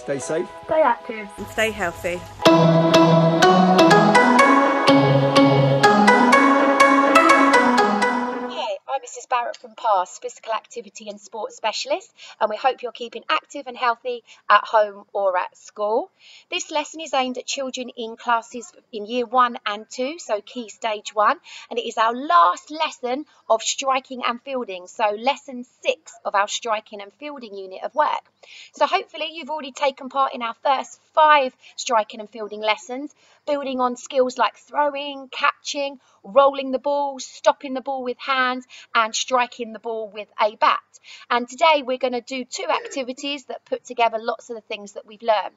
Stay safe. Stay active. And stay healthy. I'm Mrs. Barrett from PASS, Physical Activity and Sports Specialist, and we hope you're keeping active and healthy at home or at school. This lesson is aimed at children in classes in Year 1 and 2, so Key Stage 1, and it is our last lesson of striking and fielding, so lesson 6 of our striking and fielding unit of work. So hopefully you've already taken part in our first 5 striking and fielding lessons, building on skills like throwing, catching, rolling the ball, stopping the ball with hands, and striking the ball with a bat. And today we're going to do 2 activities that put together lots of the things that we've learned.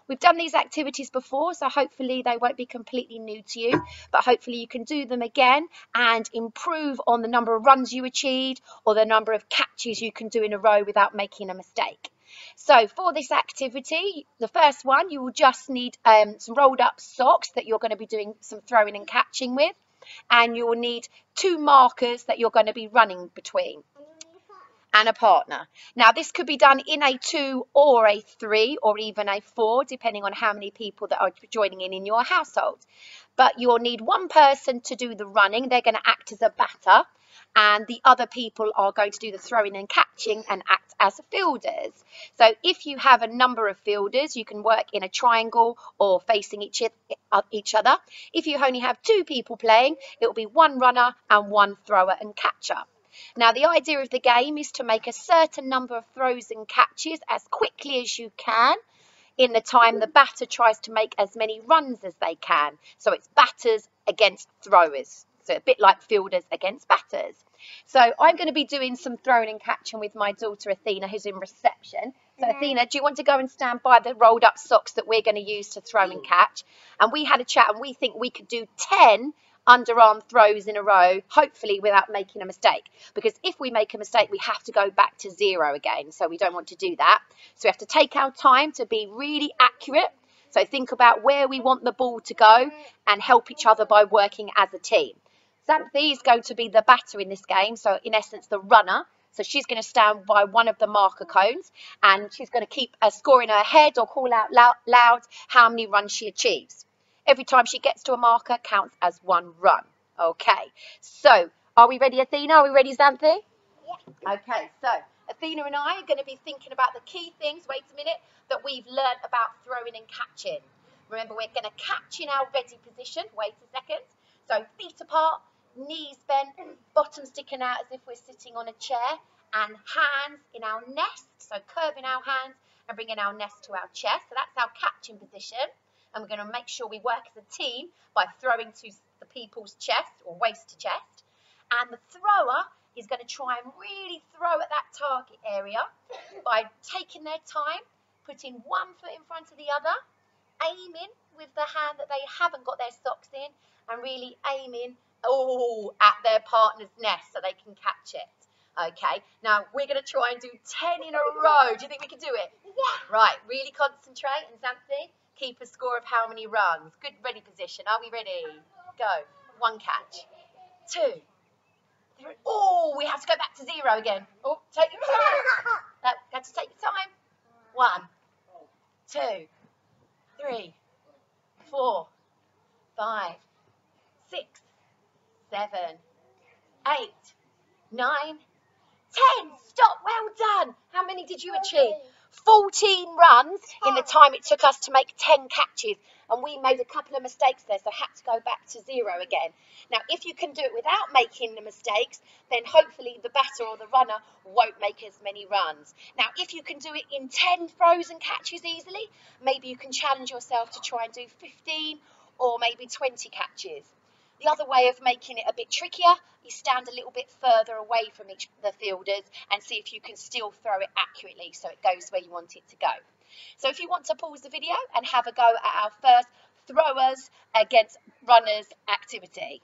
We've done these activities before, so hopefully they won't be completely new to you, but hopefully you can do them again and improve on the number of runs you achieved or the number of catches you can do in a row without making a mistake. So for this activity, the first one, you will just need some rolled up socks that you're going to be doing some throwing and catching with, and you will need 2 markers that you're going to be running between, and a partner. Now this could be done in a 2 or a 3 or even a 4, depending on how many people that are joining in your household. But you'll need one person to do the running. They're going to act as a batter, and the other people are going to do the throwing and catching and act as fielders. So if you have a number of fielders, you can work in a triangle or facing each other. If you only have 2 people playing, it will be 1 runner and 1 thrower and catcher. Now the idea of the game is to make a certain number of throws and catches as quickly as you can in the time the batter tries to make as many runs as they can. So it's batters against throwers. So a bit like fielders against batters. So I'm going to be doing some throwing and catching with my daughter Athena, who's in reception. So Athena, do you want to go and stand by the rolled up socks that we're going to use to throw and catch? And we had a chat and we think we could do 10 underarm throws in a row, hopefully without making a mistake, because if we make a mistake we have to go back to 0 again, so we don't want to do that. So we have to take our time to be really accurate. So think about where we want the ball to go and help each other by working as a team. Xanthi is going to be the batter in this game, so in essence the runner. So she's going to stand by one of the marker cones and she's going to keep a score in her head or call out loud how many runs she achieves. Every time she gets to a marker counts as 1 run. Okay, so are we ready, Athena? Are we ready, Xanthi? Yeah. Okay, so Athena and I are going to be thinking about the key things, wait a minute, that we've learned about throwing and catching. Remember, we're going to catch in our ready position. Wait a second. So feet apart, knees bent, bottom sticking out as if we're sitting on a chair, and hands in our nest, so curving our hands and bringing our nest to our chest. So that's our catching position. And we're going to make sure we work as a team by throwing to the people's chest or waist to chest. And the thrower is going to try and really throw at that target area by taking their time, putting one foot in front of the other, aiming with the hand that they haven't got their socks in, and really aiming at their partner's nest so they can catch it. Okay, now we're going to try and do 10 in a row. Do you think we can do it? Yeah. Right, really concentrate. And Xanthi, keep a score of how many runs. Good ready position. Are we ready? Go. 1 catch. 2. 3. Oh, we have to go back to 0 again. Oh, take your time. Got to take your time. 1, 2, 3, 4, 5, 6, 7, 8, 9, 10. Stop. Well done. How many did you achieve? 14 runs in the time it took us to make 10 catches, and we made a couple of mistakes there, so had to go back to 0 again. Now if you can do it without making the mistakes, then hopefully the batter or the runner won't make as many runs. Now if you can do it in 10 throws and catches easily, maybe you can challenge yourself to try and do 15 or maybe 20 catches. The other way of making it a bit trickier is stand a little bit further away from the fielders and see if you can still throw it accurately so it goes where you want it to go. So if you want to pause the video and have a go at our first throwers against runners activity.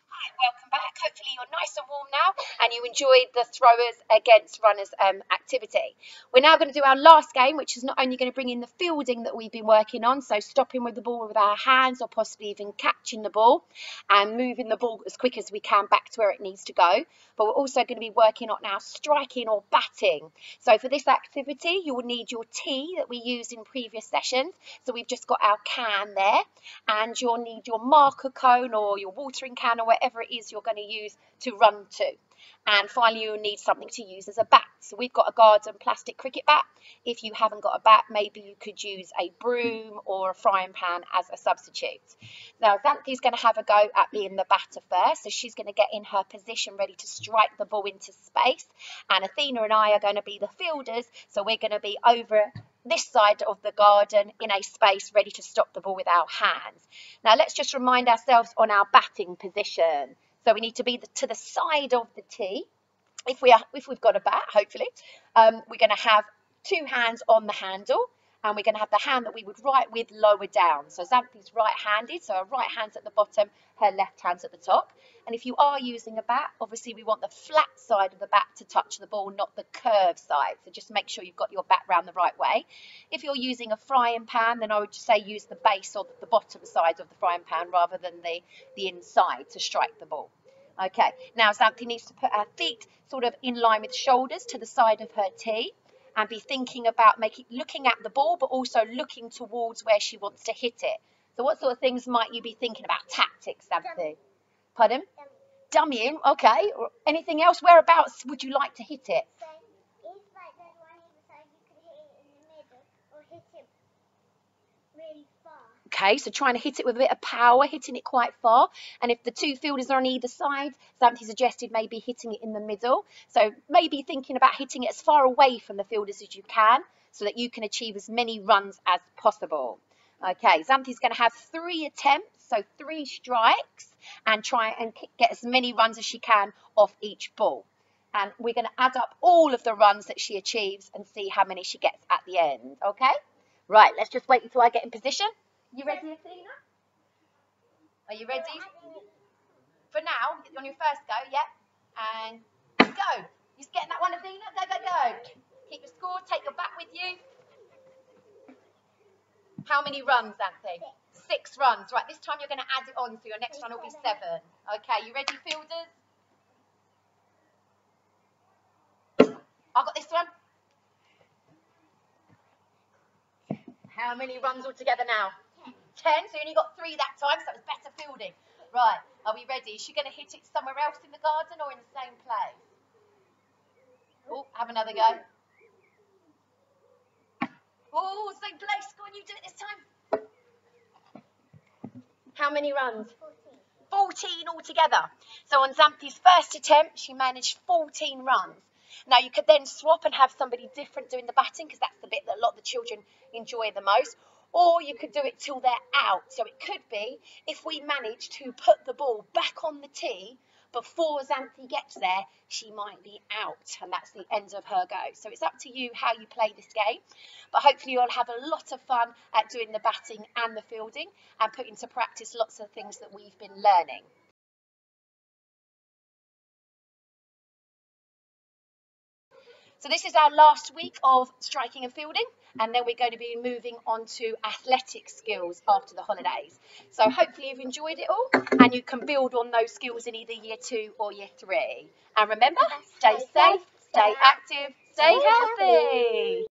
Hi, Welcome back. Hopefully you're nice and warm now and you enjoyed the throwers against runners activity. We're now going to do our last game, which is not only going to bring in the fielding that we've been working on, so stopping with the ball with our hands or possibly even catching the ball and moving the ball as quick as we can back to where it needs to go, but we're also going to be working on our striking or batting. So for this activity you will need your tee that we used in previous sessions, so we've just got our can there, and you'll need your marker cone or your watering can or whatever it is you're going to use to run to. And finally you'll need something to use as a bat. So we've got a garden plastic cricket bat. If you haven't got a bat, maybe you could use a broom or a frying pan as a substitute. Now Xanthi's going to have a go at being the batter first, so she's going to get in her position ready to strike the ball into space, and Athena and I are going to be the fielders, so we're going to be over this side of the garden in a space ready to stop the ball with our hands. Now let's just remind ourselves on our batting position. So we need to be to the side of the tee. If we've got a bat, hopefully, we're going to have two hands on the handle, and we're going to have the hand that we would write with lower down. So Xanthi's right-handed, so her right hand's at the bottom, her left hand's at the top. And if you are using a bat, obviously we want the flat side of the bat to touch the ball, not the curved side. So just make sure you've got your bat round the right way. If you're using a frying pan, then I would say use the base or the bottom side of the frying pan rather than the inside to strike the ball. Okay, now Xanthi needs to put her feet sort of in line with shoulders to the side of her tee, and be thinking about looking at the ball, but also looking towards where she wants to hit it. So what sort of things might you be thinking about? Tactics, Xanthi? Pardon? Dummying, okay. Or anything else? Whereabouts would you like to hit it? So if like there's one either side, you could hit it in the middle or hit it really far. Okay, so trying to hit it with a bit of power, hitting it quite far. And if the two fielders are on either side, Xanthi suggested maybe hitting it in the middle. So maybe thinking about hitting it as far away from the fielders as you can, so that you can achieve as many runs as possible. Okay, Xanthi's going to have 3 attempts, so 3 strikes, and try and get as many runs as she can off each ball. And we're going to add up all of the runs that she achieves and see how many she gets at the end, okay? Right, let's just wait until I get in position. You ready, Athena? Are you ready? For now, on your first go, yeah? And go. You getting that one, Athena? Go, go, go. Keep your score, take your bat with you. How many runs, Xanthi? 6 runs. Right, this time you're going to add it on, so your next run will be 7. Okay, you ready, fielders? I've got this one. How many runs altogether now? 10, so you only got 3 that time, so that was better fielding. Right, are we ready? Is she going to hit it somewhere else in the garden or in the same place? Oh, have another go. Oh, same place. Go on, you do it this time. How many runs? 14 altogether. So on Xanthi's first attempt, she managed 14 runs. Now you could then swap and have somebody different doing the batting, because that's the bit that a lot of the children enjoy the most. Or you could do it till they're out. So it could be if we manage to put the ball back on the tee before Xanthi gets there, she might be out, and that's the end of her go. So it's up to you how you play this game, but hopefully you'll have a lot of fun at doing the batting and the fielding and put into practice lots of things that we've been learning. So this is our last week of striking and fielding, and then we're going to be moving on to athletic skills after the holidays. So hopefully you've enjoyed it all, and you can build on those skills in either year 2 or year 3. And remember, stay safe, stay active, stay healthy.